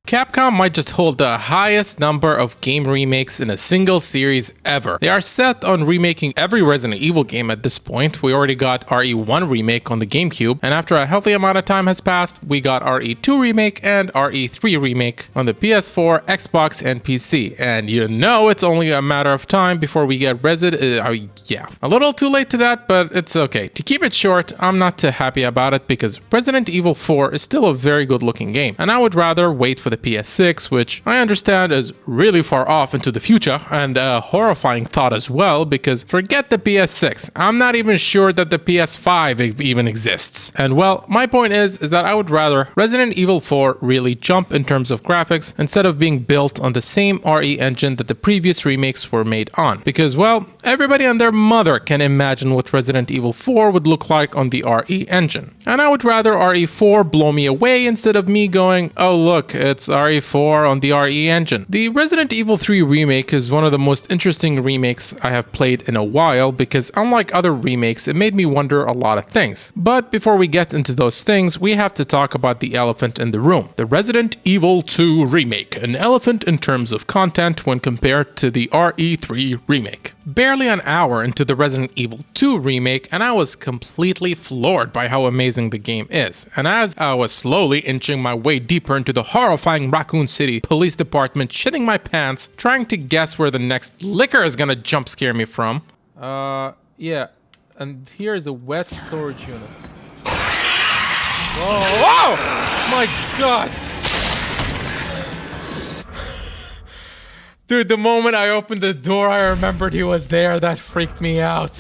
Capcom might just hold the highest number of game remakes in a single series ever. They are set on remaking every Resident Evil game at this point. We already got RE1 remake on the GameCube, and after a healthy amount of time has passed, we got RE2 remake and RE3 remake on the PS4, Xbox, and PC. And you know it's only a matter of time before we get yeah. A little too late to that, but it's okay. To keep it short, I'm not too happy about it because Resident Evil 4 is still a very good looking game, and I would rather wait for the PS6, which I understand is really far off into the future, and a horrifying thought as well, because forget the PS6, I'm not even sure that the PS5 even exists. And well, my point is that I would rather Resident Evil 4 really jump in terms of graphics instead of being built on the same RE engine that the previous remakes were made on, because well, everybody and their mother can imagine what Resident Evil 4 would look like on the RE engine. And I would rather RE4 blow me away instead of me going, oh look, it's RE4 on the RE engine. The Resident Evil 3 remake is one of the most interesting remakes I have played in a while because unlike other remakes, it made me wonder a lot of things. But before we get into those things, we have to talk about the elephant in the room. The Resident Evil 2 remake, an elephant in terms of content when compared to the RE3 remake. Barely an hour into the Resident Evil 2 remake, and I was completely floored by how amazing the game is. And as I was slowly inching my way deeper into the horrifying Raccoon City Police Department, shitting my pants, trying to guess where the next liquor is gonna jump scare me from. Yeah. And here's a wet storage unit. Whoa! Whoa! My God! Dude, the moment I opened the door, I remembered he was there. That freaked me out.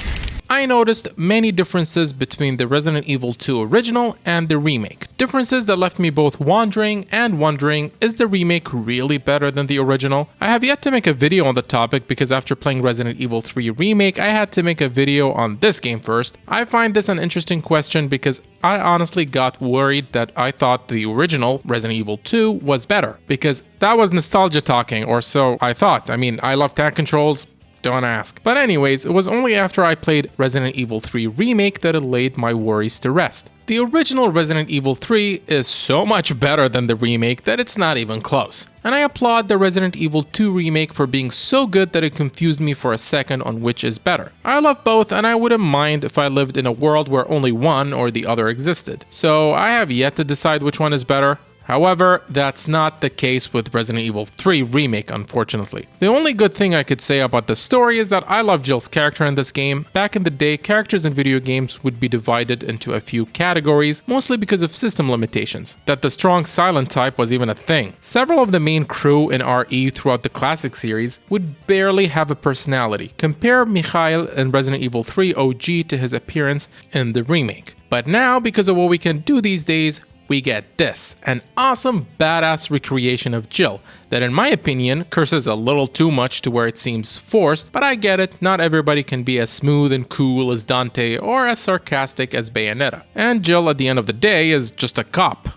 I noticed many differences between the Resident Evil 2 original and the remake. Differences that left me both wondering, is the remake really better than the original? I have yet to make a video on the topic because after playing Resident Evil 3 remake, I had to make a video on this game first. I find this an interesting question because I honestly got worried that I thought the original Resident Evil 2 was better because that was nostalgia talking, or so I thought. I mean, I love tank controls. Don't ask. But anyways, it was only after I played Resident Evil 3 Remake that it laid my worries to rest. The original Resident Evil 3 is so much better than the remake that it's not even close. And I applaud the Resident Evil 2 Remake for being so good that it confused me for a second on which is better. I love both and I wouldn't mind if I lived in a world where only one or the other existed. So I have yet to decide which one is better. However, that's not the case with Resident Evil 3 Remake, unfortunately. The only good thing I could say about the story is that I love Jill's character in this game. Back in the day, characters in video games would be divided into a few categories, mostly because of system limitations. That the strong silent type was even a thing. Several of the main crew in RE throughout the classic series would barely have a personality. Compare Mikhail in Resident Evil 3 OG to his appearance in the remake. But now, because of what we can do these days, we get this, an awesome badass recreation of Jill that in my opinion curses a little too much to where it seems forced, but I get it, not everybody can be as smooth and cool as Dante or as sarcastic as Bayonetta. And Jill at the end of the day is just a cop.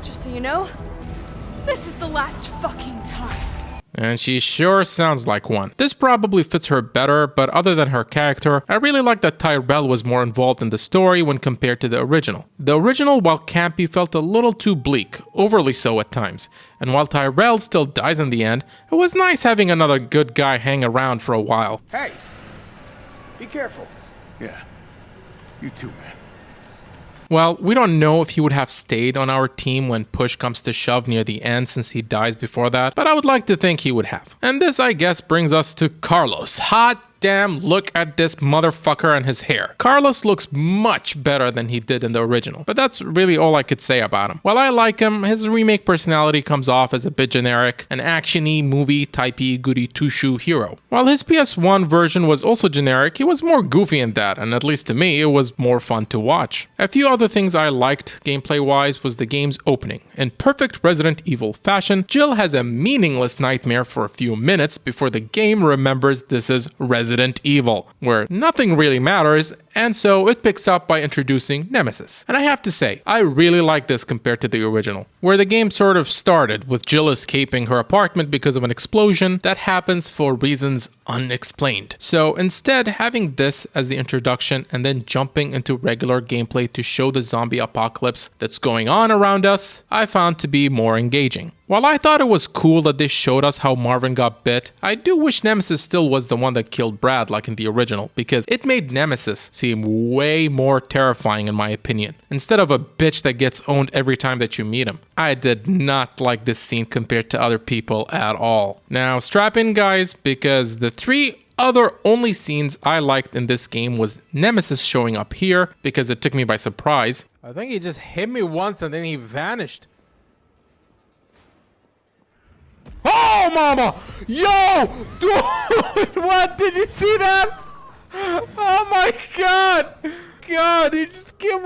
Just so you know, this is the last fucking time. And she sure sounds like one. This probably fits her better, but other than her character, I really like that Tyrell was more involved in the story when compared to the original. The original, while campy, felt a little too bleak, overly so at times. And while Tyrell still dies in the end, it was nice having another good guy hang around for a while. Hey! Be careful. Yeah. You too, man. Well, we don't know if he would have stayed on our team when push comes to shove near the end since he dies before that, but I would like to think he would have. And this, I guess, brings us to Carlos. Hot damn, look at this motherfucker and his hair. Carlos looks much better than he did in the original, but that's really all I could say about him. While I like him, his remake personality comes off as a bit generic, an action-y, movie-typey, goody two-shoe hero. While his PS1 version was also generic, he was more goofy in that, and at least to me, it was more fun to watch. A few other things I liked gameplay-wise was the game's opening. In perfect Resident Evil fashion, Jill has a meaningless nightmare for a few minutes before the game remembers this is Resident Evil, where nothing really matters, and so it picks up by introducing Nemesis. And I have to say, I really like this compared to the original, where the game sort of started with Jill escaping her apartment because of an explosion that happens for reasons unexplained. So instead, having this as the introduction and then jumping into regular gameplay to show the zombie apocalypse that's going on around us, I found to be more engaging. While I thought it was cool that they showed us how Marvin got bit, I do wish Nemesis still was the one that killed Brad like in the original, because it made Nemesis seem way more terrifying in my opinion, instead of a bitch that gets owned every time that you meet him. I did not like this scene compared to other people at all. Now strap in guys, because the 3 other only scenes I liked in this game was Nemesis showing up here, because it took me by surprise. I think he just hit me once and then he vanished. Oh, mama! Yo! Dude! What? Did you see that? Oh my god! God, he just came...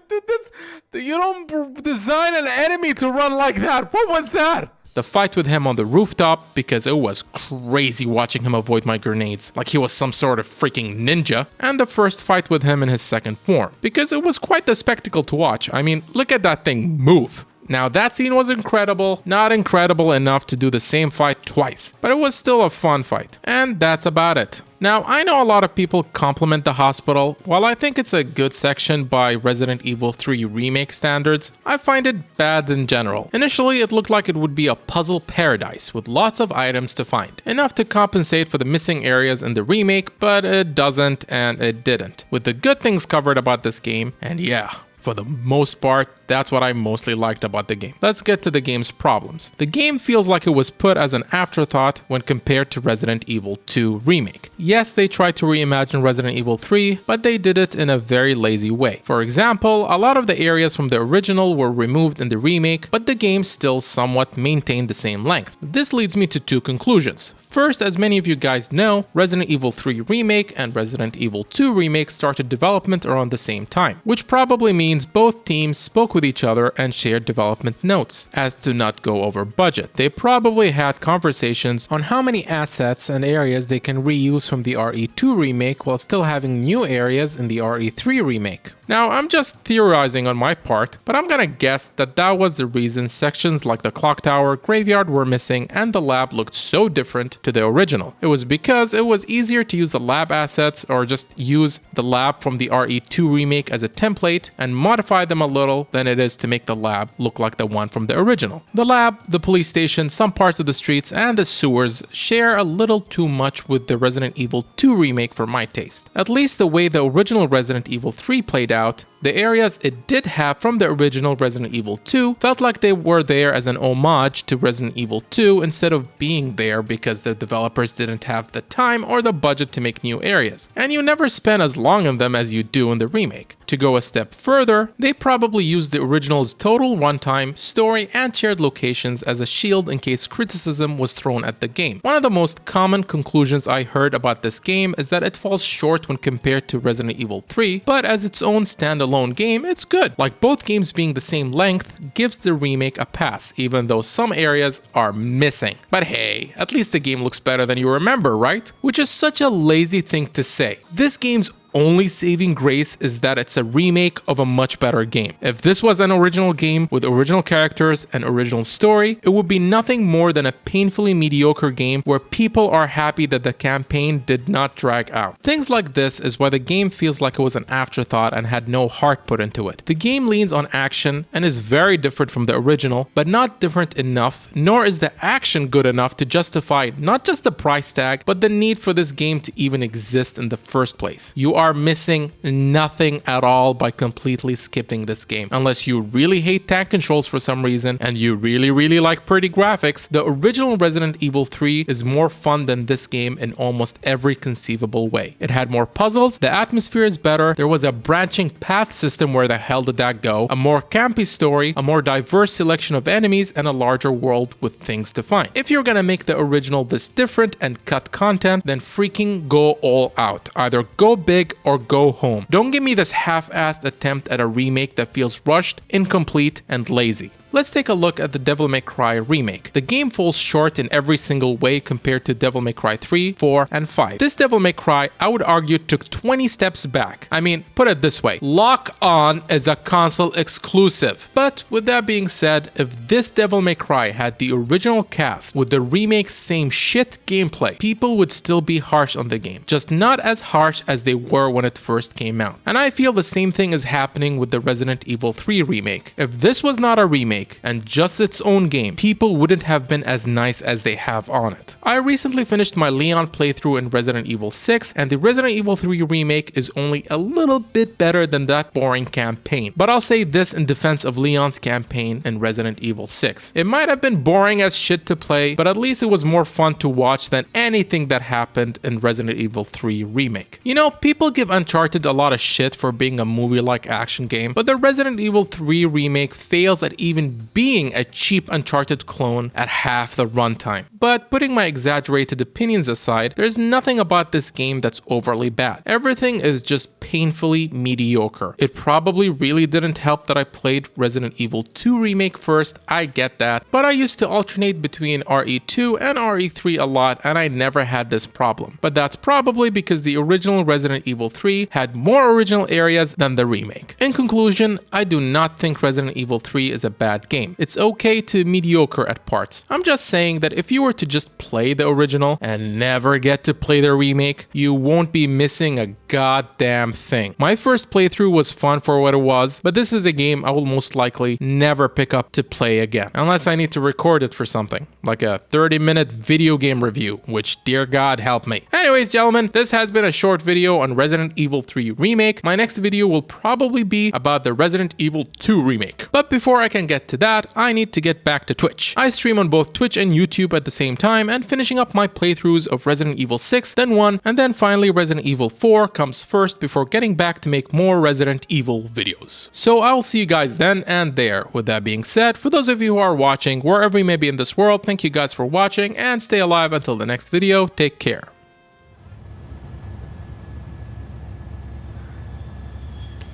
Dude, that's... You don't design an enemy to run like that. What was that? The fight with him on the rooftop, because it was crazy watching him avoid my grenades, like he was some sort of freaking ninja. And the first fight with him in his second form, because it was quite the spectacle to watch. I mean, look at that thing move. Now that scene was incredible, not incredible enough to do the same fight twice, but it was still a fun fight. And that's about it. Now, I know a lot of people compliment the hospital. While I think it's a good section by Resident Evil 3 Remake standards, I find it bad in general. Initially, it looked like it would be a puzzle paradise with lots of items to find, enough to compensate for the missing areas in the remake, but it doesn't and it didn't. With the good things covered about this game, and yeah, for the most part, that's what I mostly liked about the game. Let's get to the game's problems. The game feels like it was put as an afterthought when compared to Resident Evil 2 Remake. Yes, they tried to reimagine Resident Evil 3, but they did it in a very lazy way. For example, a lot of the areas from the original were removed in the remake, but the game still somewhat maintained the same length. This leads me to 2 conclusions. First, as many of you guys know, Resident Evil 3 Remake and Resident Evil 2 Remake started development around the same time, which probably means both teams spoke with each other and shared development notes. As to not go over budget, they probably had conversations on how many assets and areas they can reuse from the RE2 Remake while still having new areas in the RE3 Remake. Now, I'm just theorizing on my part, but I'm gonna guess that that was the reason sections like the clock tower, graveyard were missing, and the lab looked so different to the original. It was because it was easier to use the lab assets or just use the lab from the RE2 Remake as a template and modify them a little than it is to make the lab look like the one from the original. The lab, the police station, some parts of the streets, and the sewers share a little too much with the Resident Evil 2 Remake for my taste. At least the way the original Resident Evil 3 played out, the areas it did have from the original Resident Evil 2 felt like they were there as an homage to Resident Evil 2 instead of being there because the developers didn't have the time or the budget to make new areas, and you never spend as long on them as you do in the remake. To go a step further, they probably used the original's total runtime, story, and shared locations as a shield in case criticism was thrown at the game. One of the most common conclusions I heard about this game is that it falls short when compared to Resident Evil 3, but as its own standalone game, it's good. Like both games being the same length gives the remake a pass, even though some areas are missing. But hey, at least the game looks better than you remember, right? Which is such a lazy thing to say. This game's only saving grace is that it's a remake of a much better game. If this was an original game with original characters and original story, it would be nothing more than a painfully mediocre game where people are happy that the campaign did not drag out. Things like this is why the game feels like it was an afterthought and had no heart put into it. The game leans on action and is very different from the original, but not different enough, nor is the action good enough to justify not just the price tag, but the need for this game to even exist in the first place. You are missing nothing at all by completely skipping this game. Unless you really hate tank controls for some reason and you really like pretty graphics, the original Resident Evil 3 is more fun than this game in almost every conceivable way. It had more puzzles, the atmosphere is better, there was a branching path system, where the hell did that go, a more campy story, a more diverse selection of enemies, and a larger world with things to find. If you're gonna make the original this different and cut content, then freaking go all out. Either go big or go home. Don't give me this half-assed attempt at a remake that feels rushed, incomplete, and lazy. Let's take a look at the Devil May Cry Remake. The game falls short in every single way compared to Devil May Cry 3, 4, and 5. This Devil May Cry, I would argue, took 20 steps back. I mean, put it this way, Lock On is a console exclusive. But with that being said, if this Devil May Cry had the original cast with the remake's same shit gameplay, people would still be harsh on the game, just not as harsh as they were when it first came out. And I feel the same thing is happening with the Resident Evil 3 remake. If this was not a remake, remake and just its own game, people wouldn't have been as nice as they have on it. I recently finished my Leon playthrough in Resident Evil 6, and the Resident Evil 3 remake is only a little bit better than that boring campaign. But I'll say this in defense of Leon's campaign in Resident Evil 6. It might have been boring as shit to play, but at least it was more fun to watch than anything that happened in Resident Evil 3 remake. You know, people give Uncharted a lot of shit for being a movie-like action game, but the Resident Evil 3 remake fails at even being a cheap Uncharted clone at half the runtime. But putting my exaggerated opinions aside, there's nothing about this game that's overly bad. Everything is just painfully mediocre. It probably really didn't help that I played Resident Evil 2 remake first, I get that, but I used to alternate between RE2 and RE3 a lot and I never had this problem. But that's probably because the original Resident Evil 3 had more original areas than the remake. In conclusion, I do not think Resident Evil 3 is a bad game. It's okay to mediocre at parts. I'm just saying that if you were to just play the original and never get to play the remake, you won't be missing a goddamn thing. My first playthrough was fun for what it was, but this is a game I will most likely never pick up to play again, unless I need to record it for something, like a 30-minute video game review, which dear God help me. Anyways, gentlemen, this has been a short video on Resident Evil 3 Remake. My next video will probably be about the Resident Evil 2 Remake. But before I can get to that, I need to get back to Twitch. I stream on both Twitch and YouTube at the same time, and finishing up my playthroughs of Resident Evil 6, then 1, and then finally Resident Evil 4 comes first before getting back to make more Resident Evil videos. So I'll see you guys then and there. With that being said, for those of you who are watching, wherever you may be in this world, thank you guys for watching, and stay alive until the next video. Take care.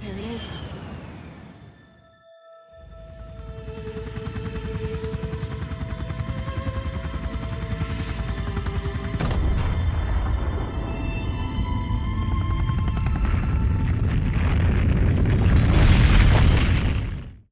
There it is.